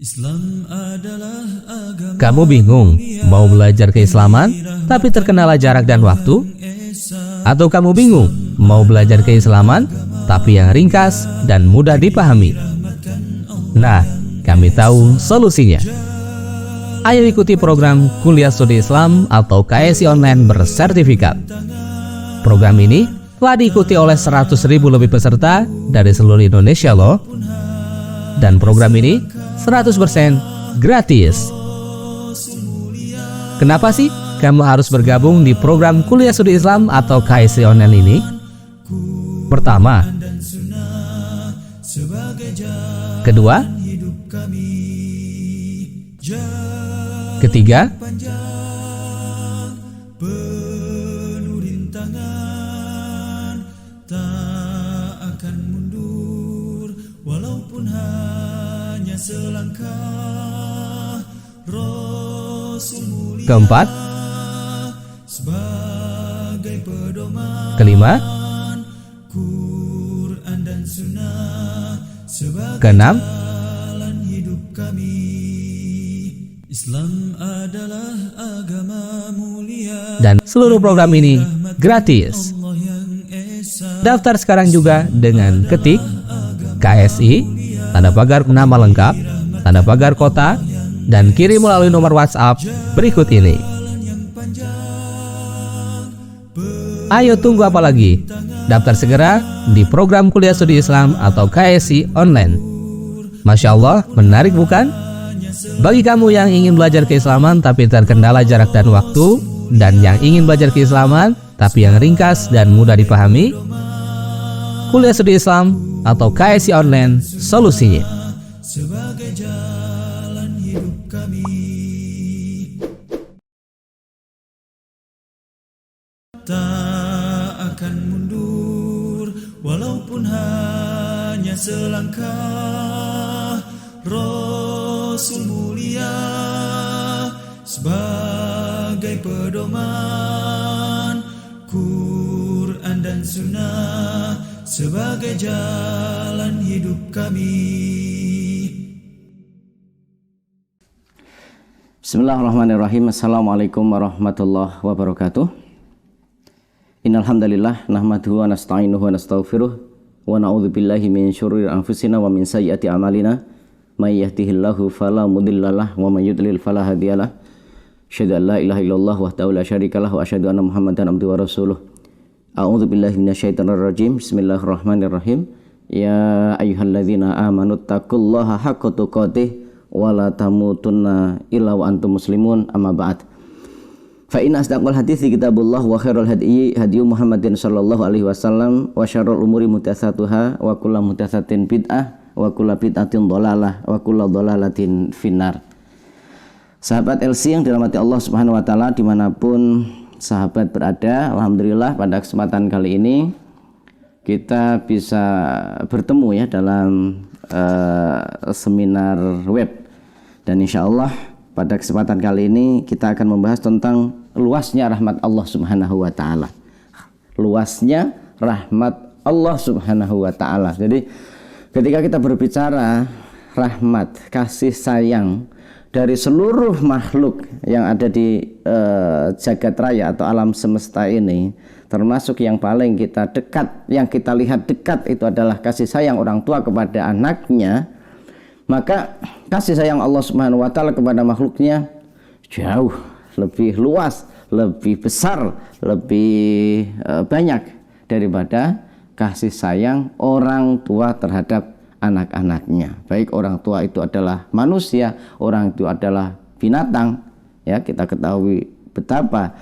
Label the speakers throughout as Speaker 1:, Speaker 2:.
Speaker 1: Islam adalah agama.
Speaker 2: Kamu bingung mau belajar keislaman tapi terkendala jarak dan waktu? Atau kamu bingung mau belajar keislaman tapi yang ringkas dan mudah dipahami? Nah, kami tahu solusinya. Ayo ikuti program Kuliah Studi Islam atau KSI Online bersertifikat. Program ini telah diikuti oleh 100.000 lebih peserta dari seluruh Indonesia loh. Dan program ini 100% gratis. Kenapa sih kamu harus bergabung di program Kuliah Studi Islam atau KSI Online ini? Pertama, kedua, ketiga,
Speaker 1: walaupun hanya selangkah. Rasul mulia
Speaker 2: keempat,
Speaker 1: sebagai pedoman,
Speaker 2: kelima,
Speaker 1: Quran dan Sunnah sebagai
Speaker 2: keenam,
Speaker 1: jalan hidup kami. Islam adalah agama mulia.
Speaker 2: dan seluruh program ini gratis.
Speaker 1: Allah yang esa,
Speaker 2: Daftar sekarang juga dengan ketik KSI, tanda pagar nama lengkap, tanda pagar kota, dan kirim melalui nomor WhatsApp berikut ini. Ayo tunggu apa lagi? Daftar segera di program Kuliah Studi Islam atau KSI Online. Masya Allah, menarik bukan? Bagi kamu yang ingin belajar keislaman tapi terkendala jarak dan waktu, dan yang ingin belajar keislaman tapi yang ringkas dan mudah dipahami, Kuliah Studi Islam atau KSI Online solusinya.
Speaker 1: sebagai jalan hidup kami. Tak akan mundur walaupun hanya selangkah. Rasul mulia sebagai pedoman, Quran dan Sunnah sebagai jalan hidup kami.
Speaker 3: Bismillahirrahmanirrahim. Assalamualaikum warahmatullahi wabarakatuh. Innal hamdalillah nahmaduhu wa nasta'inuhu wa nastaghfiruh wa na'udzubillahi min syururi anfusina wa min sayyiati a'malina. May yahdihillahu fala mudhillalah wa may yudlil fala hadiyalah. Asyhadu an la ilaha illallah wahdahu la syarikalah wa asyhadu anna Muhammadan abduhu wa rasuluh. A'udzubillahi minasyaitonir rajim. Bismillahirrahmanirrahim. Ya ayyuhalladzina amanu taqullaha haqqa tuqatih wa la tamutunna illa wa antum muslimun, amma ba'd. Fa inna asdaqal hadithi kitabullah wa khairul hadyi hadyu Muhammadin sallallahu alaihi wasallam wa syarrul umuri muhdatsatuha wa kullu muhdatsatin bid'ah wa kullu bid'atin dhalalah wa kullu dhalalatin finnar. Sahabat LC yang dirahmati Allah Subhanahu wa taala dimanapun sahabat berada, alhamdulillah pada kesempatan kali ini kita bisa bertemu ya dalam seminar web. Dan insya Allah pada kesempatan kali ini kita akan membahas tentang luasnya rahmat Allah Subhanahu wa ta'ala. Luasnya rahmat Allah Subhanahu wa ta'ala. Jadi ketika kita berbicara rahmat, kasih sayang dari seluruh makhluk yang ada di jagat raya atau alam semesta ini, termasuk yang paling kita dekat, yang kita lihat dekat itu adalah kasih sayang orang tua kepada anaknya, maka kasih sayang Allah Subhanahu wa ta'ala kepada makhluknya jauh lebih luas, lebih besar, lebih banyak daripada kasih sayang orang tua terhadap anak-anaknya. Baik orang tua itu adalah manusia, orang itu adalah binatang, ya kita ketahui betapa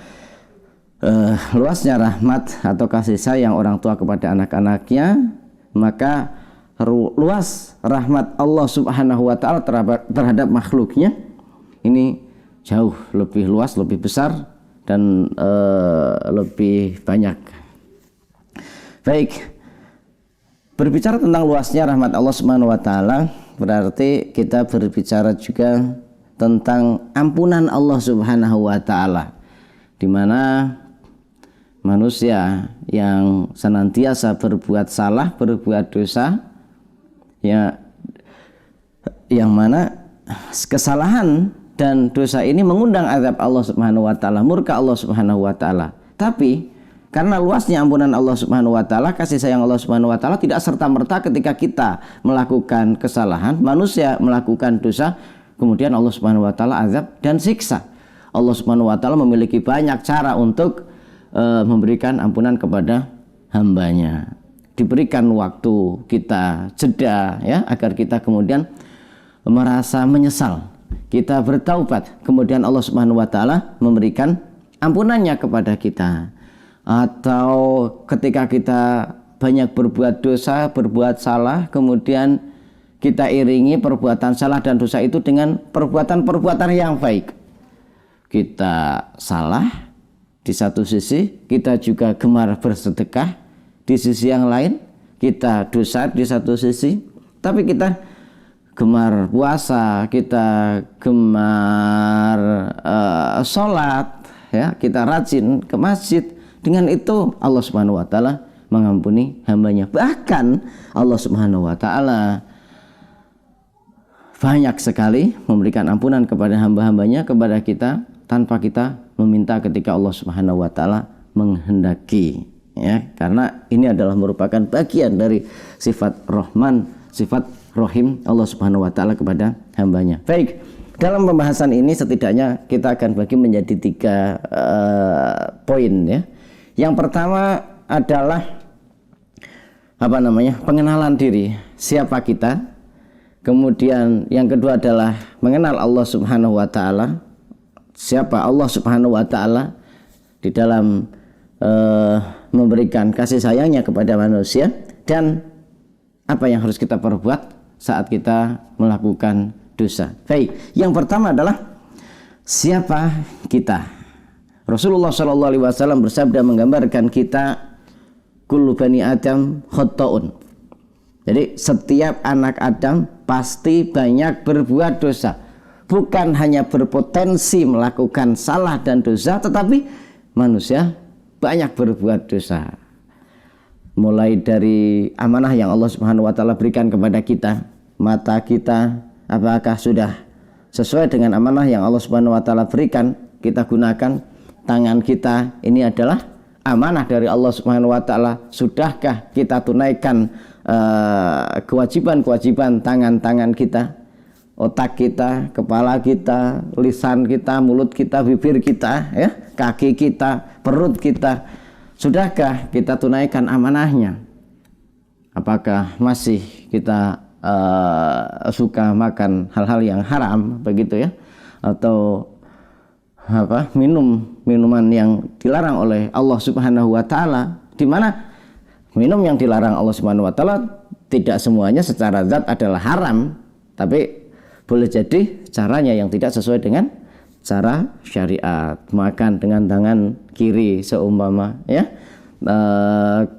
Speaker 3: luasnya rahmat atau kasih sayang orang tua kepada anak-anaknya, maka luas rahmat Allah Subhanahu wa ta'ala terhadap makhluknya ini jauh lebih luas, lebih besar, dan lebih banyak. Baik, berbicara tentang luasnya rahmat Allah Subhanahu wa ta'ala berarti kita berbicara juga tentang ampunan Allah Subhanahu wa ta'ala, di mana manusia yang senantiasa berbuat salah, berbuat dosa, ya, yang mana kesalahan dan dosa ini mengundang azab Allah Subhanahu wa taala, murka Allah Subhanahu wa taala. Tapi karena luasnya ampunan Allah Subhanahu wa taala, kasih sayang Allah Subhanahu wa taala tidak serta-merta ketika kita melakukan kesalahan, manusia melakukan dosa, kemudian Allah Subhanahu wa taala azab dan siksa. Allah Subhanahu wa taala memiliki banyak cara untuk memberikan ampunan kepada hambanya. Diberikan waktu kita jeda ya, agar kita kemudian merasa menyesal. Kita bertaubat, kemudian Allah Subhanahu wa taala memberikan ampunannya kepada kita. Atau ketika kita banyak berbuat dosa, berbuat salah, kemudian kita iringi perbuatan salah dan dosa itu dengan perbuatan-perbuatan yang baik. Kita salah di satu sisi, kita juga gemar bersedekah di sisi yang lain, kita dosa di satu sisi, tapi kita gemar puasa, kita gemar sholat, ya, kita rajin ke masjid. Dengan itu Allah Subhanahu wa taala mengampuni hambanya. Bahkan Allah Subhanahu wa taala banyak sekali memberikan ampunan kepada hamba-hambanya, kepada kita tanpa kita meminta ketika Allah Subhanahu wa taala menghendaki, ya, karena ini adalah merupakan bagian dari sifat Rahman, sifat Rahim Allah Subhanahu wa taala kepada hambanya. Baik, dalam pembahasan ini setidaknya kita akan bagi menjadi 3 poin, ya. Yang pertama adalah pengenalan diri, siapa kita. Kemudian yang kedua adalah mengenal Allah Subhanahu wa taala, siapa Allah Subhanahu wa taala di dalam memberikan kasih sayangnya kepada manusia, dan apa yang harus kita perbuat saat kita melakukan dosa. Baik, yang pertama adalah siapa kita. Rasulullah SAW bersabda menggambarkan kita, kullu bani Adam khata'un. Jadi setiap anak Adam pasti banyak berbuat dosa. Bukan hanya berpotensi melakukan salah dan dosa, tetapi manusia banyak berbuat dosa. Mulai dari amanah yang Allah Subhanahu wa taala berikan kepada kita, mata kita apakah sudah sesuai dengan amanah yang Allah Subhanahu wa taala berikan kita gunakan. Tangan kita ini adalah amanah dari Allah Subhanahu wa taala, sudahkah kita tunaikan kewajiban-kewajiban tangan-tangan kita, otak kita, kepala kita, lisan kita, mulut kita, bibir kita, ya, kaki kita, perut kita, sudahkah kita tunaikan amanahnya? Apakah masih kita suka makan hal-hal yang haram, begitu ya, atau minuman yang dilarang oleh Allah Subhanahu wa taala, di mana minum yang dilarang Allah Subhanahu wa taala tidak semuanya secara zat adalah haram, tapi boleh jadi caranya yang tidak sesuai dengan cara syariat. Makan dengan tangan kiri seumpama, ya,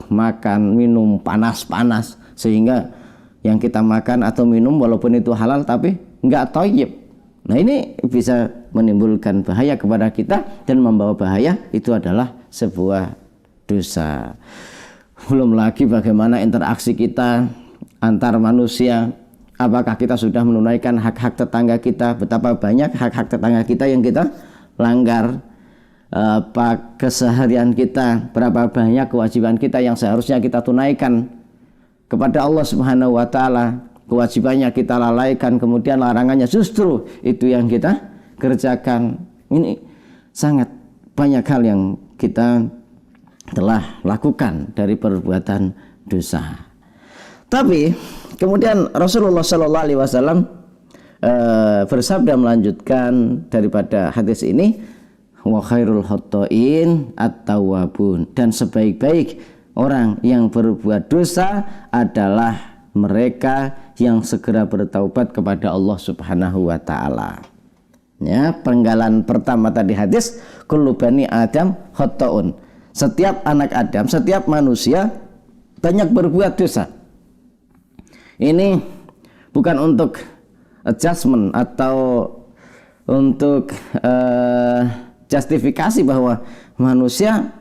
Speaker 3: makan minum panas-panas sehingga yang kita makan atau minum walaupun itu halal tapi enggak thayyib. Nah, ini bisa menimbulkan bahaya kepada kita dan membawa bahaya, itu adalah sebuah dosa. Belum lagi bagaimana interaksi kita antar manusia, apakah kita sudah menunaikan hak-hak tetangga kita, betapa banyak hak-hak tetangga kita yang kita langgar, apa keseharian kita, berapa banyak kewajiban kita yang seharusnya kita tunaikan kepada Allah Subhanahu wa taala, kewajibannya kita lalaikan, kemudian larangannya justru itu yang kita kerjakan. Ini sangat banyak hal yang kita telah lakukan dari perbuatan dosa. Tapi kemudian Rasulullah SAW bersabda melanjutkan daripada hadis ini, wa khairul khata'in at-tawwabun, dan sebaik-baik orang yang berbuat dosa adalah mereka yang segera bertaubat kepada Allah Subhanahu wa taala. Ya, penggalan pertama tadi hadis, kullu bani Adam khata'un. Setiap anak Adam, setiap manusia banyak berbuat dosa. Ini bukan untuk adjustment atau untuk justifikasi bahwa manusia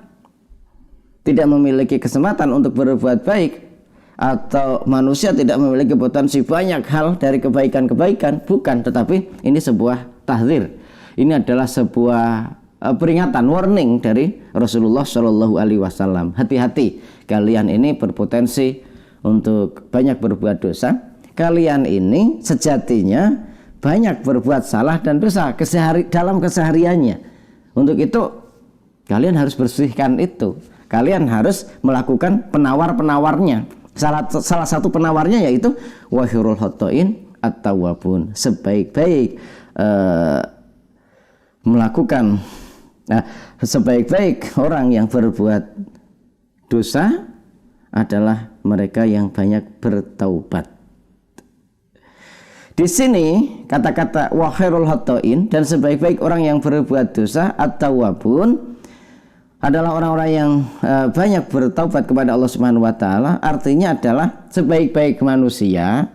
Speaker 3: tidak memiliki kesempatan untuk berbuat baik atau manusia tidak memiliki potensi banyak hal dari kebaikan-kebaikan, bukan, tetapi ini sebuah tahdzir. Ini adalah sebuah peringatan, warning dari Rasulullah Shallallahu Alaihi Wasallam. Hati-hati, kalian ini berpotensi untuk banyak berbuat dosa. Kalian ini sejatinya banyak berbuat salah dan dosa dalam kesehariannya. Untuk itu kalian harus bersihkan itu. Kalian harus melakukan penawar-penawarnya. Salah satu penawarnya yaitu wahirul khotoin at-tawwabun, sebaik-baik melakukan sebaik-baik orang yang berbuat dosa adalah mereka yang banyak bertaubat. Di sini kata-kata wahirul khotoin dan sebaik-baik orang yang berbuat dosa at-tawwabun adalah orang-orang yang banyak bertaubat kepada Allah Subhanahu wa taala. Artinya adalah sebaik-baik manusia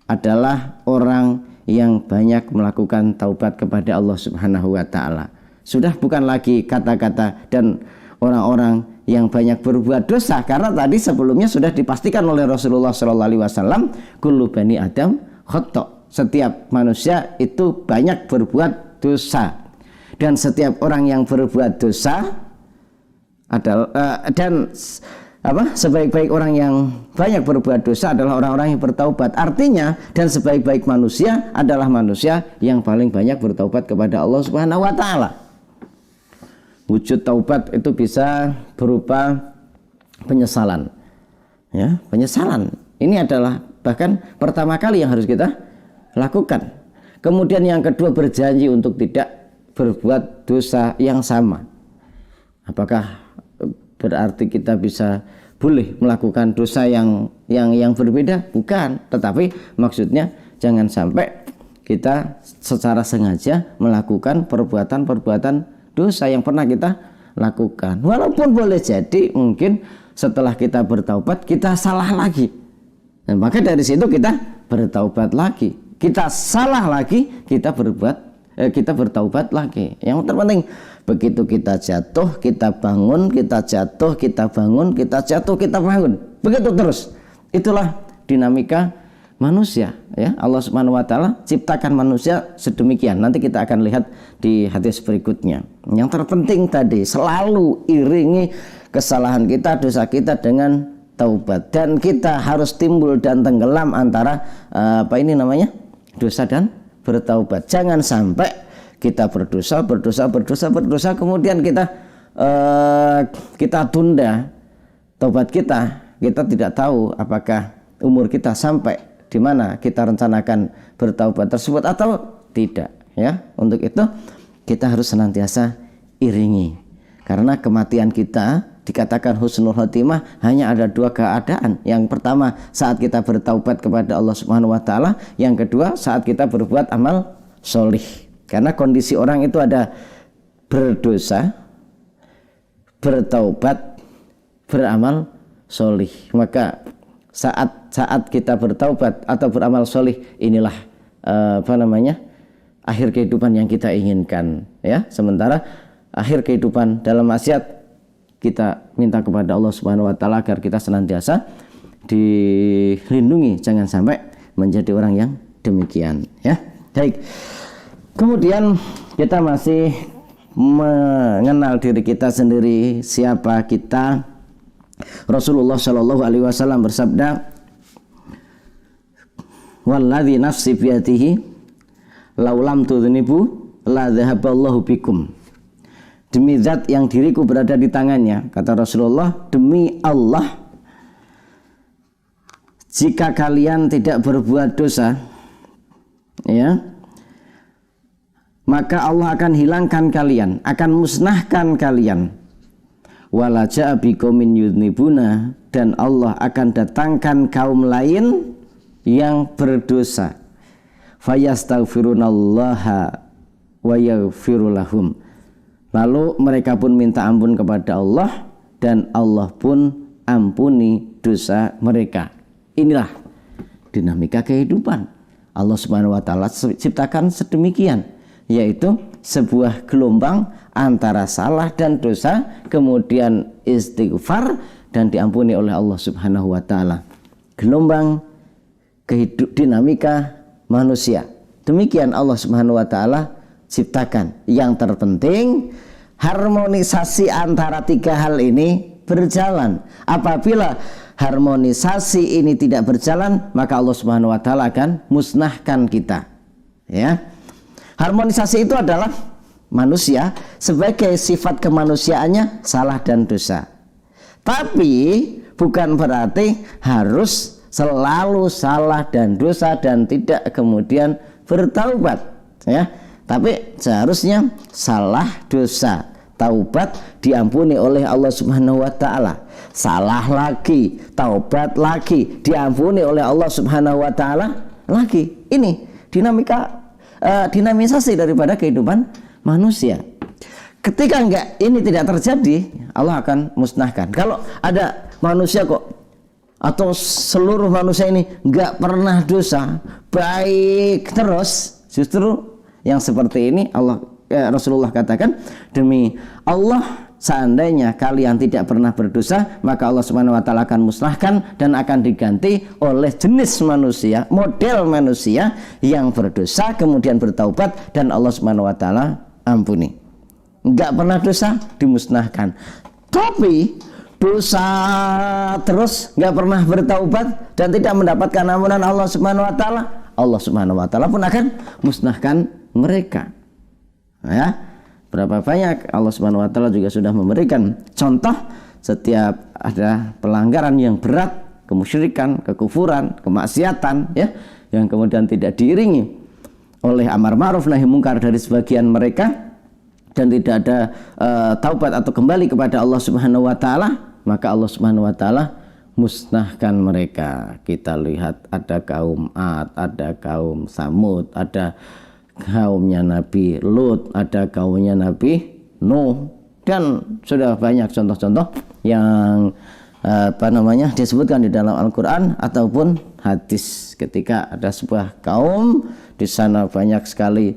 Speaker 3: adalah orang yang banyak melakukan taubat kepada Allah Subhanahu wa taala. Sudah bukan lagi kata-kata dan orang-orang yang banyak berbuat dosa, karena tadi sebelumnya sudah dipastikan oleh Rasulullah sallallahu alaihi wasallam, kullu bani Adam khata'. Setiap manusia itu banyak berbuat dosa. Dan setiap orang yang berbuat dosa adalah sebaik-baik orang yang banyak berbuat dosa adalah orang-orang yang bertaubat. Artinya, dan sebaik-baik manusia adalah manusia yang paling banyak bertaubat kepada Allah Subhanahu wa taala. Wujud taubat itu bisa berupa penyesalan. Ya, penyesalan. Ini adalah bahkan pertama kali yang harus kita lakukan. Kemudian yang kedua, berjanji untuk tidak berbuat dosa yang sama. Apakah berarti kita bisa boleh melakukan dosa yang berbeda? Bukan, tetapi maksudnya jangan sampai kita secara sengaja melakukan perbuatan-perbuatan dosa yang pernah kita lakukan. Walaupun boleh jadi mungkin setelah kita bertaubat kita salah lagi. Dan maka dari situ kita bertaubat lagi. Kita salah lagi, kita bertaubat lagi. Yang terpenting, begitu kita jatuh, kita bangun, kita jatuh, kita bangun, kita jatuh, kita bangun. Begitu terus. Itulah dinamika manusia, ya. Allah Subhanahu wa taala ciptakan manusia sedemikian. Nanti kita akan lihat di hadis berikutnya. Yang terpenting tadi, selalu iringi kesalahan kita, dosa kita dengan taubat. Dan kita harus timbul dan tenggelam antara dosa dan bertaubat. Jangan sampai kita berdosa, kemudian kita tunda taubat kita. Kita tidak tahu apakah umur kita sampai di mana kita rencanakan bertaubat tersebut atau tidak, ya. Untuk itu kita harus senantiasa iringi, karena kematian kita dikatakan husnul khotimah hanya ada dua keadaan. Yang pertama saat kita bertaubat kepada Allah Subhanahu wa taala, yang kedua saat kita berbuat amal solih. Karena kondisi orang itu ada berdosa, bertaubat, beramal solih. Maka saat kita bertaubat atau beramal solih, inilah akhir kehidupan yang kita inginkan, ya. Sementara akhir kehidupan dalam maksiat, kita minta kepada Allah Subhanahu wa taala agar kita senantiasa dilindungi, jangan sampai menjadi orang yang demikian, ya. Baik. Kemudian kita masih mengenal diri kita sendiri, siapa kita. Rasulullah Shallallahu alaihi wasallam bersabda, "Walladzi nafsi biyadihi laulam tudhnibu la dhahaballahu bikum." Demi zat yang diriku berada di tangannya, kata Rasulullah, demi Allah, jika kalian tidak berbuat dosa, ya, maka Allah akan hilangkan kalian, akan musnahkan kalian. Wala ja'a biqaumin yudnibuna, dan Allah akan datangkan kaum lain yang berdosa. Fayastaghfirunallaha wa yaghfiru lahum. Lalu mereka pun minta ampun kepada Allah dan Allah pun ampuni dosa mereka. Inilah dinamika kehidupan. Allah Subhanahu wa taala ciptakan sedemikian, yaitu sebuah gelombang antara salah dan dosa, kemudian istighfar dan diampuni oleh Allah Subhanahu wa taala. gelombang dinamika manusia. Demikian Allah Subhanahu wa taala ciptakan. Yang terpenting harmonisasi antara tiga hal ini berjalan. Apabila harmonisasi ini tidak berjalan, maka Allah Subhanahu wa taala akan musnahkan kita. Ya. Harmonisasi itu adalah manusia sebagai sifat kemanusiaannya salah dan dosa. Tapi bukan berarti harus selalu salah dan dosa dan tidak kemudian bertaubat, ya. Tapi seharusnya salah, dosa, taubat diampuni oleh Allah Subhanahu wa taala. Salah lagi, taubat lagi, diampuni oleh Allah Subhanahu wa taala lagi. Ini dinamisasi daripada kehidupan manusia. Ketika ini tidak terjadi, Allah akan musnahkan. Kalau ada manusia kok atau seluruh manusia ini nggak pernah dosa, baik terus, justru yang seperti ini Rasulullah katakan, demi Allah seandainya kalian tidak pernah berdosa, maka Allah Subhanahu wa taala akan musnahkan dan akan diganti oleh jenis manusia, model manusia yang berdosa kemudian bertaubat dan Allah Subhanahu wa taala ampuni. Nggak pernah dosa, dimusnahkan. Tapi dosa terus, nggak pernah bertaubat dan tidak mendapatkan ampunan Allah Subhanahu wa taala, Allah Subhanahu wa taala pun akan musnahkan mereka. Ya, berapa banyak Allah Subhanahu wa taala juga sudah memberikan contoh setiap ada pelanggaran yang berat, kemusyrikan, kekufuran, kemaksiatan, ya, yang kemudian tidak diiringi oleh amar ma'ruf nahi mungkar dari sebagian mereka dan tidak ada taubat atau kembali kepada Allah Subhanahu wa taala, maka Allah Subhanahu wa taala musnahkan mereka. Kita lihat ada kaum Ad, ada kaum Samud, ada kaumnya Nabi Lut, ada kaumnya Nabi Nuh, dan sudah banyak contoh-contoh yang disebutkan di dalam Al-Qur'an ataupun hadis. Ketika ada sebuah kaum, di sana banyak sekali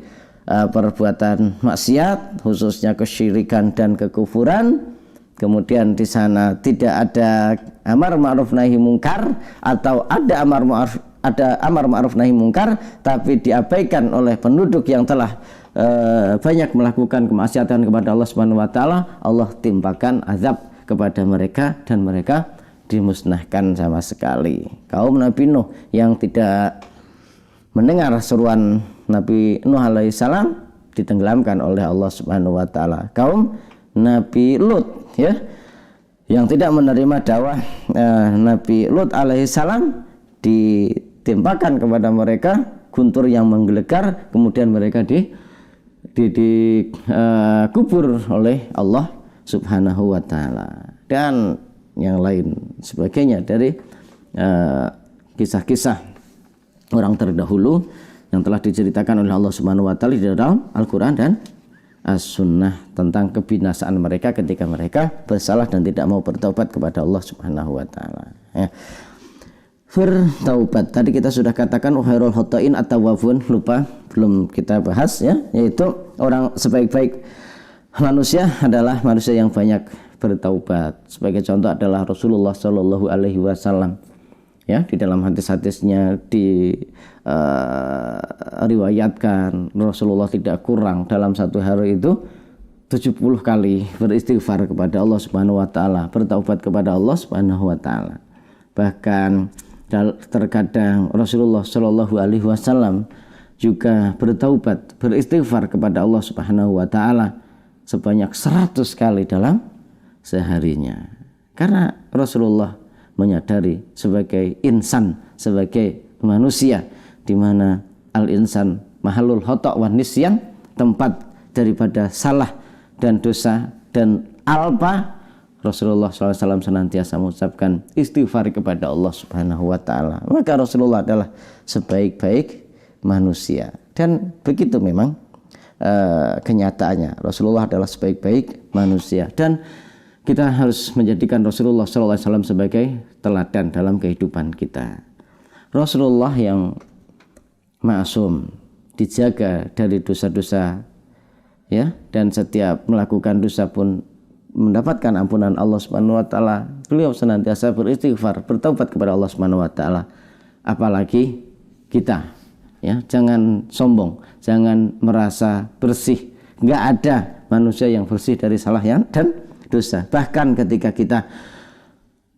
Speaker 3: perbuatan maksiat, khususnya kesyirikan dan kekufuran. Kemudian di sana tidak ada amar ma'ruf nahi mungkar, atau ada amar ma'ruf nahi mungkar tapi diabaikan oleh penduduk yang telah banyak melakukan kemaksiatan kepada Allah Subhanahu wa taala. Allah timpakan azab kepada mereka dan mereka dimusnahkan sama sekali. Kaum Nabi Nuh yang tidak mendengar seruan Nabi Nuh alaihissalam ditenggelamkan oleh Allah Subhanahu wa taala. Kaum Nabi Lut, ya, yang tidak menerima dakwah Nabi Lut alaihissalam, ditimpakan kepada mereka guntur yang menggelegar, kemudian mereka dikubur oleh Allah Subhanahu wa taala, dan yang lain sebagainya dari kisah-kisah orang terdahulu yang telah diceritakan oleh Allah Subhanahu wa taala di dalam Al-Qur'an dan As-Sunnah tentang kebinasaan mereka ketika mereka bersalah dan tidak mau bertaubat kepada Allah Subhanahu wa taala. Ya. Bertaubat tadi kita sudah katakan khairul khata'in at-tawwabun, lupa belum kita bahas, ya, yaitu orang sebaik-baik manusia adalah manusia yang banyak bertaubat. Sebagai contoh adalah Rasulullah Shallallahu alaihi wasallam. Ya, di dalam hadis-hadisnya riwayatkan Rasulullah tidak kurang dalam satu hari itu 70 kali beristighfar kepada Allah Subhanahu wa taala, bertaubat kepada Allah Subhanahu wa taala. Bahkan terkadang Rasulullah Shallallahu alaihi wasallam juga bertaubat, beristighfar kepada Allah Subhanahu wa taala sebanyak 100 kali dalam seharinya. Karena Rasulullah menyadari sebagai insan, sebagai manusia, di mana al-insan mahalul khata' wan nisyan, tempat daripada salah dan dosa dan alpa. Rasulullah SAW senantiasa mengucapkan istighfar kepada Allah Subhanahu wa taala. Maka Rasulullah adalah sebaik-baik manusia, dan begitu memang kenyataannya. Rasulullah adalah sebaik-baik manusia, dan kita harus menjadikan Rasulullah SAW sebagai teladan dalam kehidupan kita. Rasulullah yang ma'asum, dijaga dari dosa-dosa, ya, dan setiap melakukan dosa pun mendapatkan ampunan Allah Subhanahu wa taala, beliau senantiasa beristighfar, bertaubat kepada Allah Subhanahu wa taala. Apalagi kita, ya, jangan sombong, jangan merasa bersih. Enggak ada manusia yang bersih dari salah dan dosa. Bahkan ketika kita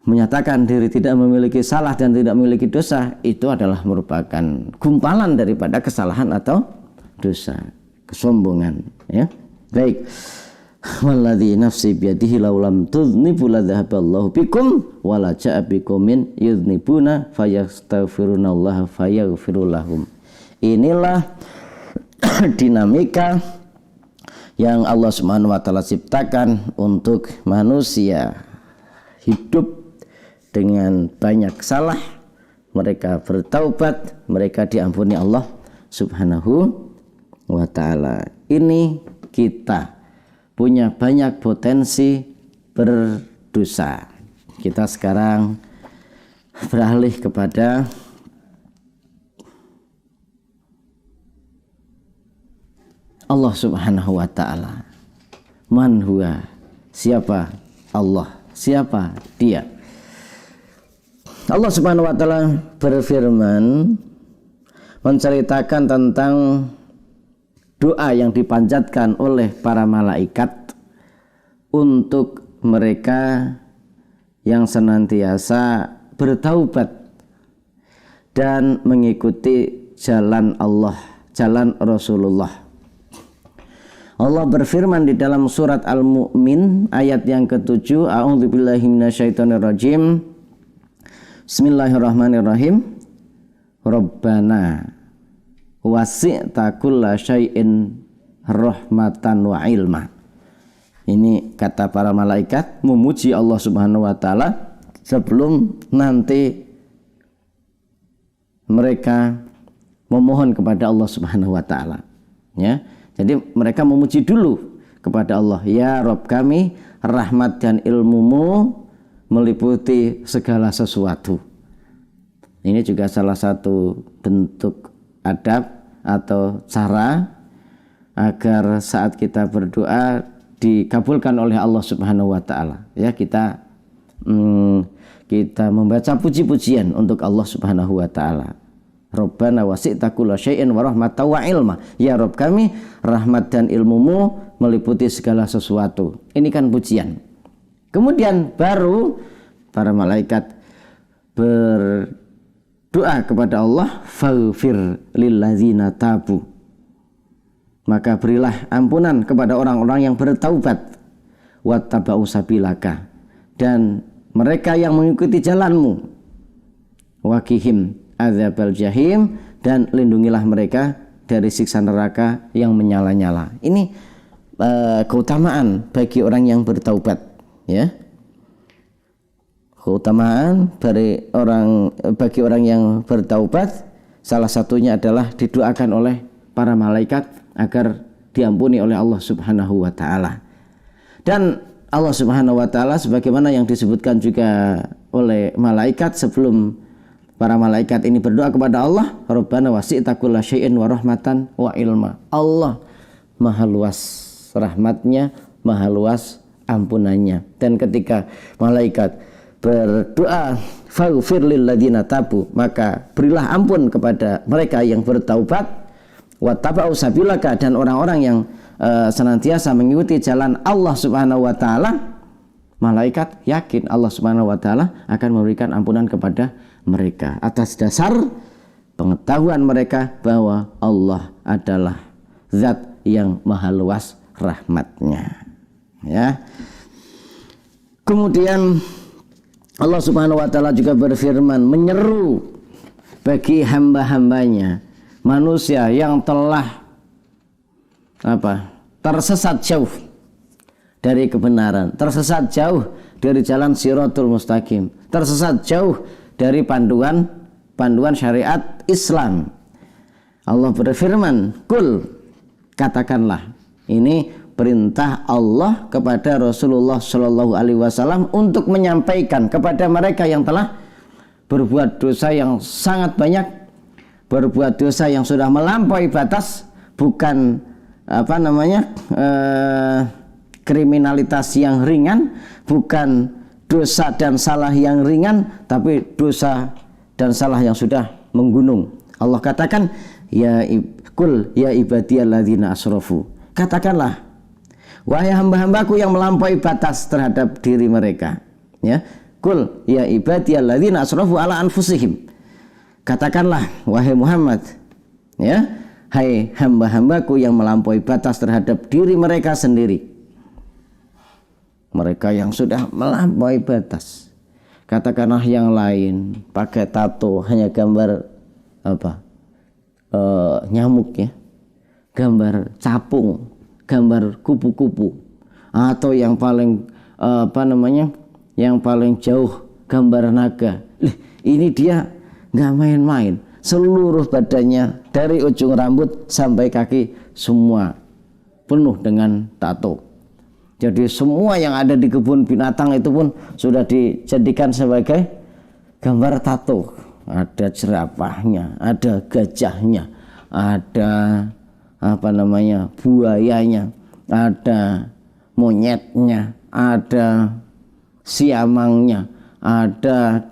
Speaker 3: menyatakan diri tidak memiliki salah dan tidak memiliki dosa, itu adalah merupakan gumpalan daripada kesalahan atau dosa, kesombongan, ya. Baik. Walladzi nafsi biyadihi law lam tudhnibu la dhahaballahu bikum wa la ja'a bikum min yudhnibuna fayastaghfirunallaha fayaghfiru lahum. Inilah dinamika yang Allah Subhanahu wa taala ciptakan untuk manusia hidup dengan banyak salah, mereka bertaubat, mereka diampuni Allah Subhanahu wa taala. Ini kita punya banyak potensi berdosa. Kita sekarang beralih kepada Allah Subhanahu wa taala. Man huwa? Siapa Allah? Siapa Dia? Allah Subhanahu wa taala berfirman menceritakan tentang doa yang dipanjatkan oleh para malaikat untuk mereka yang senantiasa bertaubat dan mengikuti jalan Allah, jalan Rasulullah. Allah berfirman di dalam surat Al-Mu'min ayat yang ke-7, A'udzubillahi minasyaitonirrajim. Bismillahirrahmanirrahim. Rabbana wasi'ta kulla syai'in rahmatan wa ilma. Ini kata para malaikat memuji Allah Subhanahu wa taala sebelum nanti mereka memohon kepada Allah Subhanahu wa taala, ya. Jadi mereka memuji dulu kepada Allah, ya Rabb kami, rahmat dan ilmumu meliputi segala sesuatu. Ini juga salah satu bentuk adab atau cara agar saat kita berdoa dikabulkan oleh Allah Subhanahu wa taala. Ya, kita membaca puji-pujian untuk Allah Subhanahu wa taala. Rabbana wasi'ta kulla syai'in wa rahmatan wa ilma. Ya Rabb kami, rahmat dan ilmumu meliputi segala sesuatu. Ini kan pujian. Kemudian baru para malaikat berdoa kepada Allah, faghfir lilladzina tabu. Maka berilah ampunan kepada orang-orang yang bertaubat, wattaba'u sabilaka, dan mereka yang mengikuti jalanmu, waqihim adzabal jahim, dan lindungilah mereka dari siksa neraka yang menyala-nyala. Ini keutamaan bagi orang yang bertaubat, ya. Keutamaan bagi orang yang bertaubat salah satunya adalah didoakan oleh para malaikat agar diampuni oleh Allah Subhanahu wa taala. Dan Allah Subhanahu wa taala sebagaimana yang disebutkan juga oleh malaikat sebelum para malaikat ini berdoa kepada Allah, Rabbana wasi'ta kulla syai'in wa rahmatan wa ilma. Allah maha luas rahmatnya, maha luas ampunannya. Dan ketika malaikat berdoa faghfir lilladzina tabu, maka berilah ampun kepada mereka yang bertaubat, wattaba'u sabilaka, dan orang-orang yang senantiasa mengikuti jalan Allah Subhanahu wa taala. Malaikat yakin Allah Subhanahu wa taala akan memberikan ampunan kepada mereka atas dasar pengetahuan mereka bahwa Allah adalah zat yang maha luas rahmatnya, ya. Kemudian Allah Subhanahu wa taala juga berfirman menyeru bagi hamba-hambanya manusia yang telah tersesat jauh dari kebenaran, tersesat jauh dari jalan Shirathul Mustaqim, tersesat jauh dari panduan syariat Islam. Allah berfirman, "Qul," katakanlah. Ini perintah Allah kepada Rasulullah Shallallahu alaihi wasallam untuk menyampaikan kepada mereka yang telah berbuat dosa yang sangat banyak, berbuat dosa yang sudah melampaui batas, bukan kriminalitas yang ringan, bukan dosa dan salah yang ringan, tapi dosa dan salah yang sudah menggunung. Allah katakan, ya ibadiyalladzina asrafu. Katakanlah, wahai hamba-hambaku yang melampaui batas terhadap diri mereka. Ya, kul ya ibadiyalladzina asrafu ala anfusihim. Katakanlah, wahai Muhammad, ya, hai hamba-hambaku yang melampaui batas terhadap diri mereka sendiri. Mereka yang sudah melampaui batas. Katakanlah yang lain pakai tato, hanya gambar nyamuk, ya, gambar capung, gambar kupu-kupu, atau yang paling yang paling jauh gambar naga. Ini dia nggak main-main, seluruh badannya dari ujung rambut sampai kaki semua penuh dengan tato. Jadi semua yang ada di kebun binatang itu pun sudah dijadikan sebagai gambar tato. Ada jerapahnya, ada gajahnya, ada buayanya, ada monyetnya, ada siamangnya, ada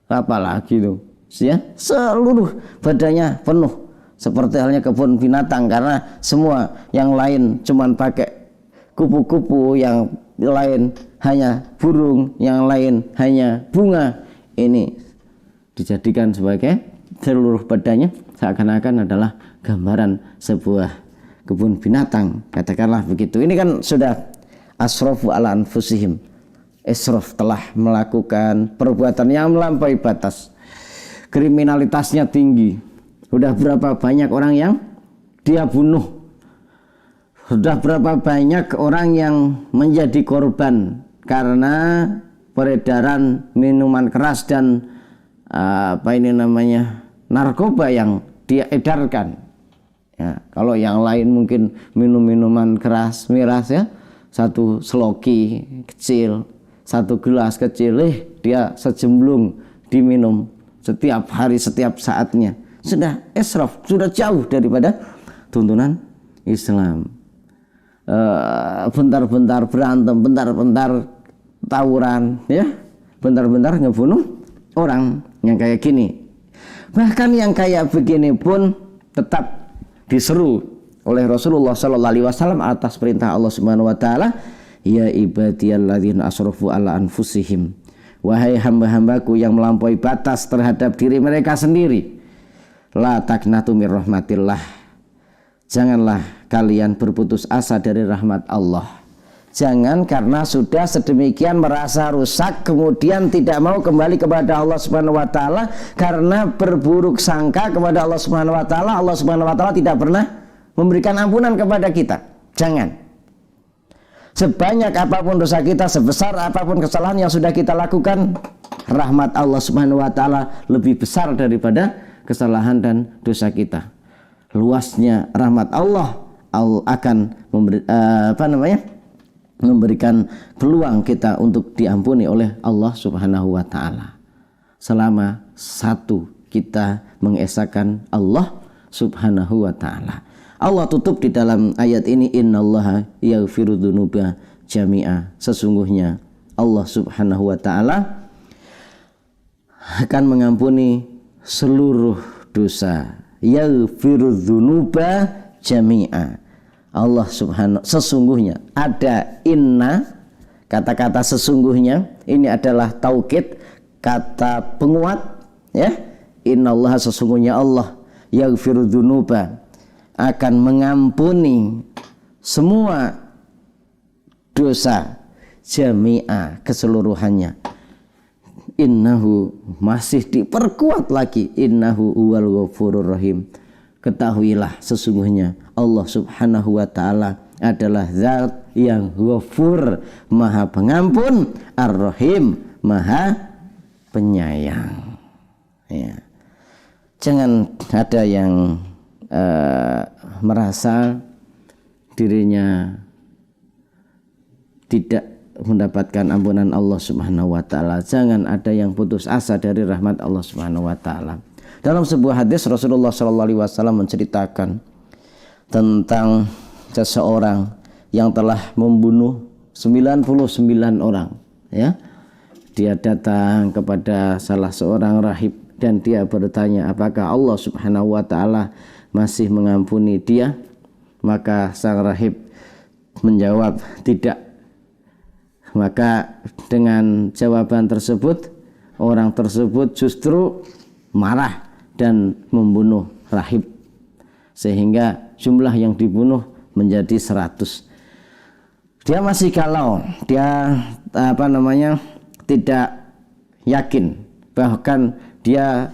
Speaker 3: apa lagi tuh, ya, seluruh badannya penuh seperti halnya kebun binatang, karena semua yang lain cuman pakai kupu-kupu, yang lain hanya burung, yang lain hanya bunga. Ini dijadikan sebagai seluruh badannya seakan-akan adalah gambaran sebuah kebun binatang, katakanlah begitu. Ini kan sudah asrafu ala anfusihim. Israf telah melakukan perbuatan yang melampaui batas. Kriminalitasnya tinggi. Sudah berapa banyak orang yang dia bunuh. Sudah berapa banyak orang yang menjadi korban karena peredaran minuman keras dan narkoba yang dia edarkan. Ya, kalau yang lain mungkin minum minuman keras, miras, ya, satu seloki kecil, satu gelas kecil, dia sejemblung diminum setiap hari, setiap saatnya. Sudah israf, sudah jauh daripada tuntunan Islam. Bentar-bentar berantem, bentar-bentar tawuran, ya, bentar-bentar ngebunuh orang. Yang kayak gini, bahkan yang kayak begini pun tetap diseru oleh Rasulullah SAW atas perintah Allah Subhanahu Wa Taala, ya ibadiyalladzina asrafu ala anfusihim, wahai hamba-hambaku yang melampaui batas terhadap diri mereka sendiri, la taqnatu mir rahmatillah, janganlah kalian berputus asa dari rahmat Allah. Jangan karena sudah sedemikian merasa rusak kemudian tidak mau kembali kepada Allah Subhanahu Wa Taala karena berburuk sangka kepada Allah Subhanahu Wa Taala. Allah Subhanahu Wa Taala tidak pernah memberikan ampunan kepada kita. Jangan. Sebanyak apapun dosa kita, sebesar apapun kesalahan yang sudah kita lakukan, rahmat Allah Subhanahu Wa Taala lebih besar daripada kesalahan dan dosa kita. Luasnya rahmat Allah akan memberikan peluang kita untuk diampuni oleh Allah Subhanahu Wa Taala selama satu kita mengesahkan Allah Subhanahu Wa Taala. Allah tutup di dalam ayat ini, innallaha yaghfiru dzunuba jami'a, sesungguhnya Allah Subhanahu Wa Taala akan mengampuni seluruh dosa. Yaghfiru dzunuba jami'a, Allah Subhanahu, sesungguhnya ada inna, kata-kata sesungguhnya ini adalah taukid, kata penguat, ya. Innallaha, sesungguhnya Allah, yaghfiru dzunuba, akan mengampuni semua dosa, jami'a, keseluruhannya. Innahu, masih diperkuat lagi, innahu huwal ghafurur rahim. Ketahuilah sesungguhnya Allah Subhanahu Wa Taala adalah zat yang ghafur, maha pengampun, ar-rahim, maha penyayang, ya. Jangan ada yang merasa dirinya tidak mendapatkan ampunan Allah Subhanahu Wa Taala. Jangan ada yang putus asa dari rahmat Allah Subhanahu Wa Taala. Dalam sebuah hadis Rasulullah SAW menceritakan tentang seseorang yang telah membunuh 99 orang, ya. Dia datang kepada salah seorang rahib dan dia bertanya, apakah Allah Subhanahu wa taala masih mengampuni dia? Maka sang rahib menjawab, tidak. Maka dengan jawaban tersebut, orang tersebut justru marah dan membunuh rahib, sehingga jumlah yang dibunuh menjadi 100. Dia masih galau, dia tidak yakin, bahkan dia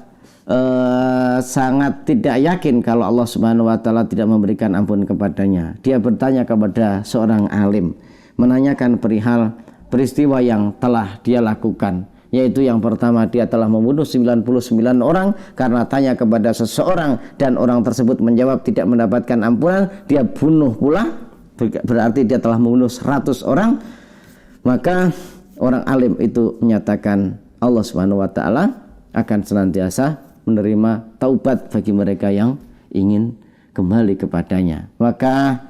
Speaker 3: sangat tidak yakin kalau Allah Subhanahu wa taala tidak memberikan ampun kepadanya. Dia bertanya kepada seorang alim, menanyakan perihal peristiwa yang telah dia lakukan, yaitu yang pertama, dia telah membunuh 99 orang karena tanya kepada seseorang dan orang tersebut menjawab tidak mendapatkan ampunan, dia bunuh pula, berarti dia telah membunuh 100 orang. Maka orang alim itu menyatakan Allah Subhanahu wa taala akan senantiasa menerima taubat bagi mereka yang ingin kembali kepadanya. Maka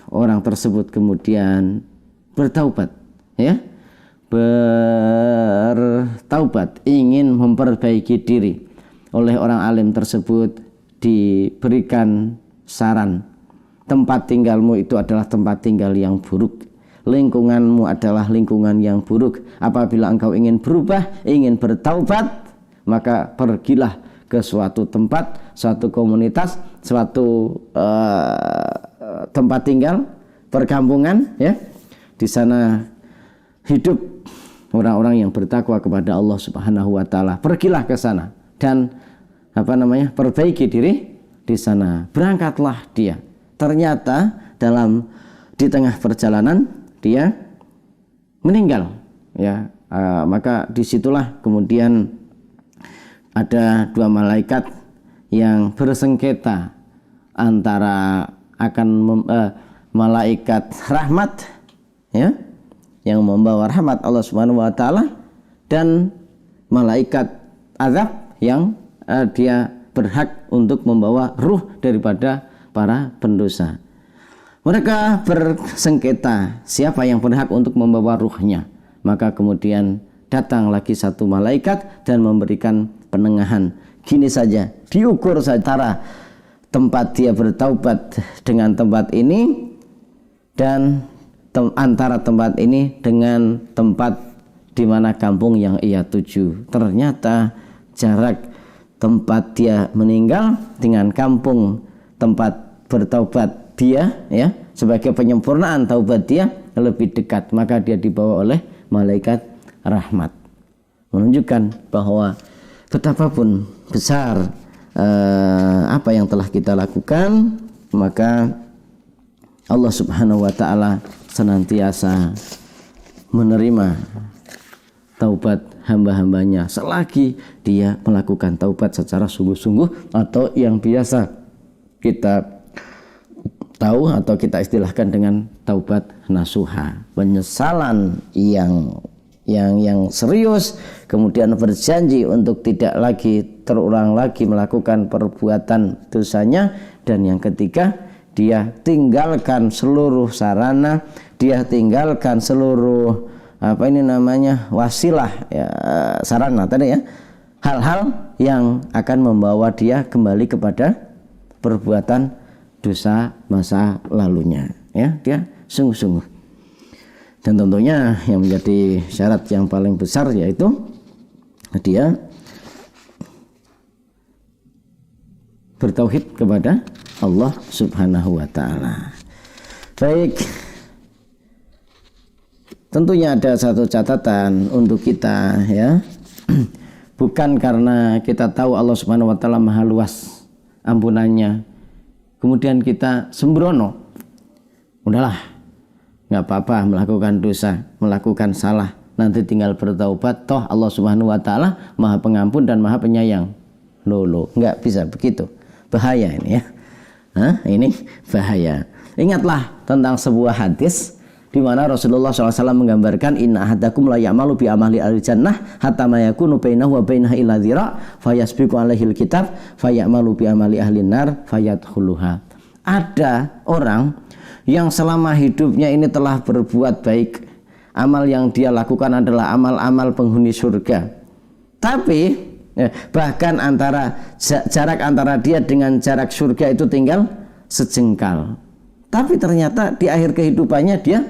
Speaker 3: orang tersebut kemudian bertaubat, ya, bertaubat, ingin memperbaiki diri. Oleh orang alim tersebut diberikan saran, tempat tinggalmu itu adalah tempat tinggal yang buruk, lingkunganmu adalah lingkungan yang buruk. Apabila engkau ingin berubah, ingin bertaubat, maka pergilah ke suatu tempat, suatu komunitas, suatu tempat tinggal, perkampungan, ya. Di sana hidup orang-orang yang bertakwa kepada Allah Subhanahu wa taala. Pergilah ke sana dan perbaiki diri di sana. Berangkatlah dia. Ternyata di tengah perjalanan dia meninggal, ya. Maka disitulah kemudian ada dua malaikat yang bersengketa antara malaikat rahmat, ya, yang membawa rahmat Allah Subhanahu wa taala, dan malaikat azab yang dia berhak untuk membawa ruh daripada para pendosa. Mereka bersengketa siapa yang berhak untuk membawa ruhnya. Maka kemudian datang lagi satu malaikat dan memberikan penengahan. Gini saja, diukur secara tempat dia bertaubat dengan tempat ini, dan antara tempat ini dengan tempat di mana kampung yang ia tuju. Ternyata jarak tempat dia meninggal dengan kampung tempat bertaubat dia, ya, sebagai penyempurnaan taubat dia lebih dekat. Maka dia dibawa oleh malaikat rahmat, menunjukkan bahwa betapapun besar apa yang telah kita lakukan, maka Allah Subhanahu wa taala senantiasa menerima taubat hamba-hambanya selagi dia melakukan taubat secara sungguh-sungguh, atau yang biasa kita tahu atau kita istilahkan dengan taubat nasuha, penyesalan yang serius, kemudian berjanji untuk tidak lagi terulang lagi melakukan perbuatan dosanya. Dan yang ketiga, dia tinggalkan seluruh sarana, dia tinggalkan seluruh wasilah, ya, sarana tadi, ya, hal-hal yang akan membawa dia kembali kepada perbuatan dosa masa lalunya, ya. Dia sungguh-sungguh. Dan tentunya yang menjadi syarat yang paling besar yaitu dia bertauhid kepada Allah Subhanahu wa taala. Baik. Tentunya ada satu catatan untuk kita, ya. Bukan karena kita tahu Allah Subhanahu wa taala maha luas ampunannya, kemudian kita sembrono. Udahlah, nggak apa-apa melakukan dosa, melakukan salah, nanti tinggal bertaubat, toh Allah Subhanahu wa taala maha pengampun dan maha penyayang. Loh, nggak bisa begitu. Bahaya ini, ya. Ini bahaya. Ingatlah tentang sebuah hadis di mana Rasulullah SAW menggambarkan, inna ahadakum la ya'malu bi amali ahli jannah hatta ma yakunu bainahu wa bainaha illa dhira' fayasbiqu alaihil kitab fayamalu bi amali ahli nar fayadkhuluha. Ada orang yang selama hidupnya ini telah berbuat baik, amal yang dia lakukan adalah amal-amal penghuni surga. Tapi bahkan jarak antara dia dengan jarak surga itu tinggal sejengkal. Tapi ternyata di akhir kehidupannya dia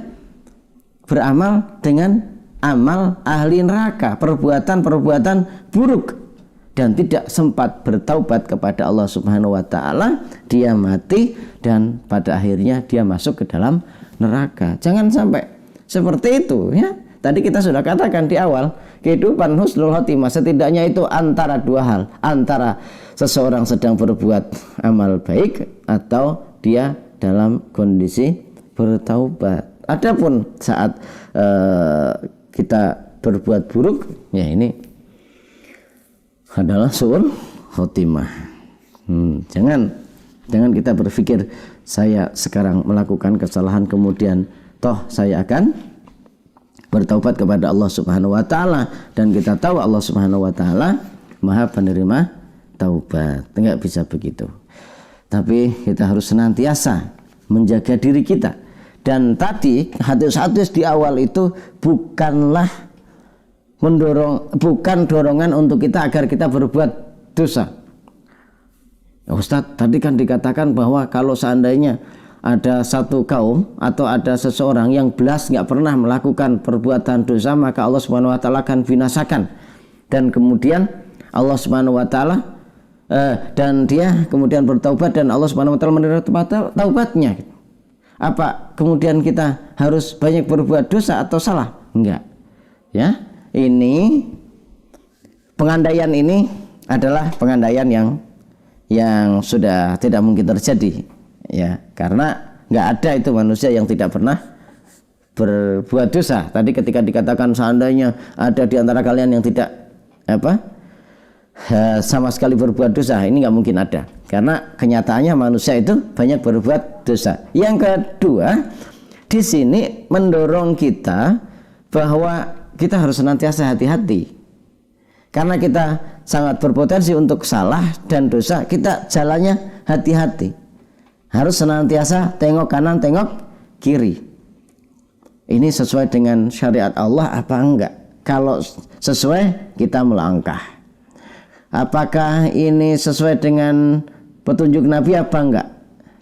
Speaker 3: beramal dengan amal ahli neraka, perbuatan-perbuatan buruk, dan tidak sempat bertaubat kepada Allah Subhanahu wa taala. Dia mati dan pada akhirnya dia masuk ke dalam neraka. Jangan sampai seperti itu ya. Tadi kita sudah katakan di awal, kehidupan husnul khotimah setidaknya itu antara dua hal, antara seseorang sedang berbuat amal baik atau dia dalam kondisi bertaubat. Adapun saat kita berbuat buruk, ya ini adalah su'ul khotimah. Jangan kita berpikir saya sekarang melakukan kesalahan kemudian toh saya akan bertaubat kepada Allah Subhanahu wa taala, dan kita tahu Allah Subhanahu wa taala Maha penerima taubat. Enggak bisa begitu. Tapi kita harus senantiasa menjaga diri kita. Dan tadi hadis-hadis di awal itu bukanlah bukan dorongan untuk kita agar kita berbuat dosa. Ustadz, tadi kan dikatakan bahwa kalau seandainya ada satu kaum atau ada seseorang yang belas nggak pernah melakukan perbuatan dosa, maka Allah Subhanahu wa taala akan binasakan. Dan kemudian Allah Subhanahu wa taala dan dia kemudian bertaubat dan Allah Subhanahu wa taala menerima taubatnya. Apa kemudian kita harus banyak berbuat dosa atau salah? Enggak. Ya. Ini pengandaian ini adalah pengandaian yang sudah tidak mungkin terjadi. Ya, karena nggak ada itu manusia yang tidak pernah berbuat dosa. Tadi ketika dikatakan seandainya ada di antara kalian yang tidak sama sekali berbuat dosa, ini nggak mungkin ada. Karena kenyataannya manusia itu banyak berbuat dosa. Yang kedua, di sini mendorong kita bahwa kita harus senantiasa hati-hati. Karena kita sangat berpotensi untuk salah dan dosa, kita jalannya hati-hati. Harus senantiasa tengok kanan, tengok kiri. Ini sesuai dengan syariat Allah apa enggak? Kalau sesuai, kita melangkah. Apakah ini sesuai dengan petunjuk Nabi apa enggak?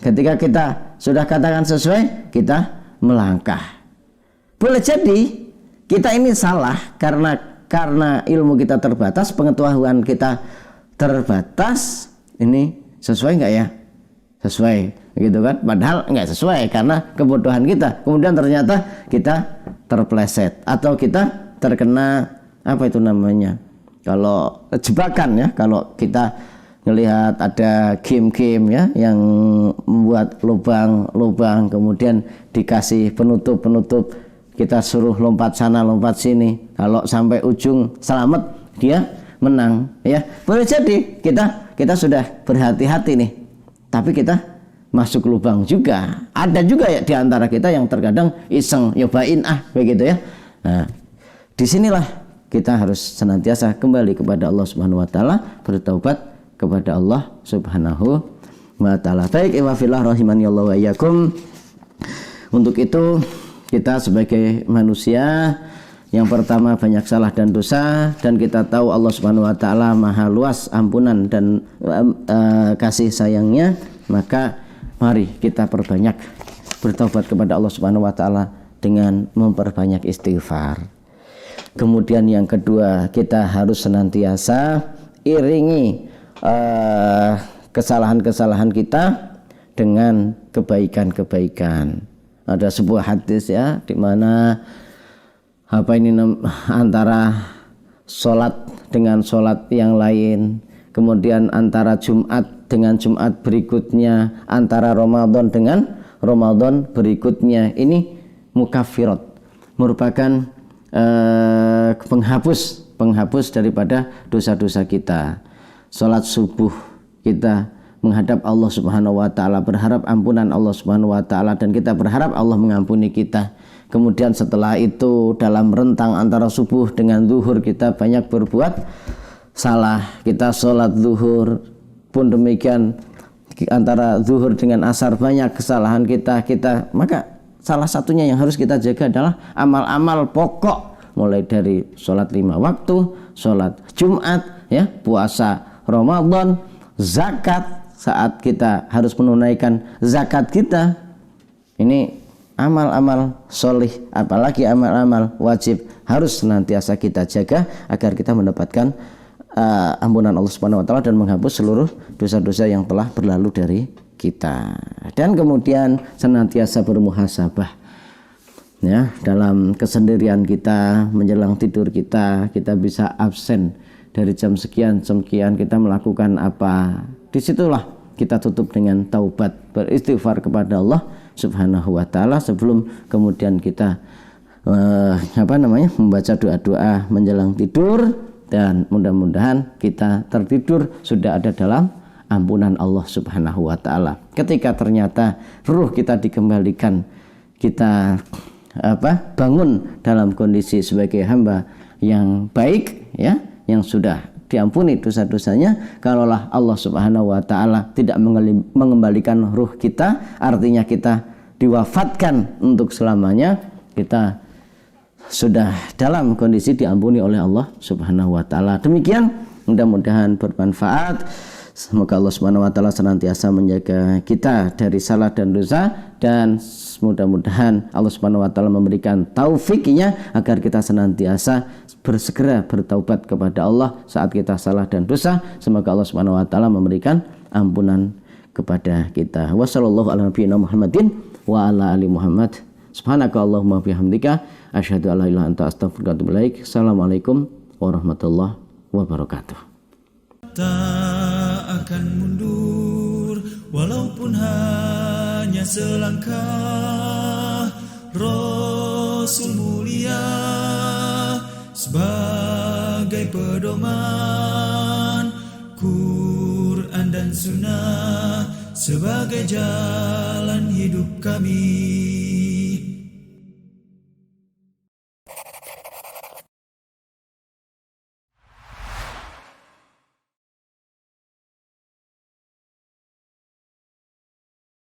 Speaker 3: Ketika kita sudah katakan sesuai, kita melangkah. Boleh jadi kita ini salah karena ilmu kita terbatas, pengetahuan kita terbatas. Ini sesuai enggak ya? Sesuai, gitu kan? Padahal enggak sesuai karena kebodohan kita. Kemudian ternyata kita terpleset atau kita terkena apa itu namanya? Kalau jebakan ya, kalau kita melihat ada game-game ya yang membuat lubang-lubang kemudian dikasih penutup, kita suruh lompat sana lompat sini, kalau sampai ujung selamat dia menang ya. Boleh jadi kita sudah berhati-hati nih, tapi kita masuk lubang juga. Ada juga ya di antara kita yang terkadang iseng nyobain begitu ya. Nah, disinilah kita harus senantiasa kembali kepada Allah Subhanahu wa taala, bertaubat kepada Allah Subhanahu wa taala. Baik, iwafillah rahimani Allah wa iyyakum. Untuk itu kita sebagai manusia yang pertama banyak salah dan dosa, dan kita tahu Allah Subhanahu wa taala maha luas ampunan dan kasih sayangnya, maka mari kita perbanyak bertaubat kepada Allah Subhanahu wa taala dengan memperbanyak istighfar. Kemudian yang kedua, kita harus senantiasa iringi kesalahan-kesalahan kita dengan kebaikan-kebaikan. Ada sebuah hadis ya, di mana antara sholat dengan sholat yang lain, kemudian antara Jumat dengan Jumat berikutnya, antara Ramadan dengan Ramadan berikutnya, ini mukaffirat, merupakan penghapus daripada dosa-dosa kita. Sholat subuh kita menghadap Allah Subhanahu wa taala, berharap ampunan Allah Subhanahu wa taala, dan kita berharap Allah mengampuni kita. Kemudian setelah itu dalam rentang antara subuh dengan zuhur kita banyak berbuat salah. Kita sholat zuhur pun demikian antara zuhur dengan asar banyak kesalahan kita, maka salah satunya yang harus kita jaga adalah amal-amal pokok, mulai dari sholat 5 waktu, sholat Jumat, ya, puasa Ramadan, zakat, saat kita harus menunaikan zakat kita. Ini amal-amal solih, apalagi amal-amal wajib harus senantiasa kita jaga agar kita mendapatkan ampunan Allah Subhanahu wa taala dan menghapus seluruh dosa-dosa yang telah berlalu dari kita. Dan kemudian senantiasa bermuhasabah, ya, dalam kesendirian kita, menjelang tidur kita bisa absen dari jam sekian kita melakukan apa. Disitulah kita tutup dengan taubat, beristighfar kepada Allah Subhanahu wa taala sebelum kemudian kita membaca doa-doa menjelang tidur, dan mudah-mudahan kita tertidur sudah ada dalam ampunan Allah Subhanahu wa taala. Ketika ternyata ruh kita dikembalikan, kita bangun dalam kondisi sebagai hamba yang baik, ya, yang sudah diampuni dosa-dosanya. Kalaulah Allah Subhanahu wa taala tidak mengembalikan ruh kita, artinya kita diwafatkan untuk selamanya, kita sudah dalam kondisi diampuni oleh Allah Subhanahu wa taala. Demikian, mudah-mudahan bermanfaat. Semoga Allah Subhanahu wa taala senantiasa menjaga kita dari salah dan dosa, dan mudah-mudahan Allah Subhanahu wa taala memberikan taufiknya agar kita senantiasa bersegera bertaubat kepada Allah saat kita salah dan dosa. Semoga Allah Subhanahu wa taala memberikan ampunan kepada kita. Wassallallahu ala nabiyina Muhammadin wa ala ali Muhammad. Subhanakallahumma bihamdika asyhadu an la ilaha illa anta astaghfiruka wa atubu ilaik. Assalamualaikum warahmatullahi wabarakatuh.
Speaker 1: Tak akan mundur walaupun hanya selangkah. Rasul mulia sebagai pedoman, Quran dan Sunnah sebagai jalan hidup kami.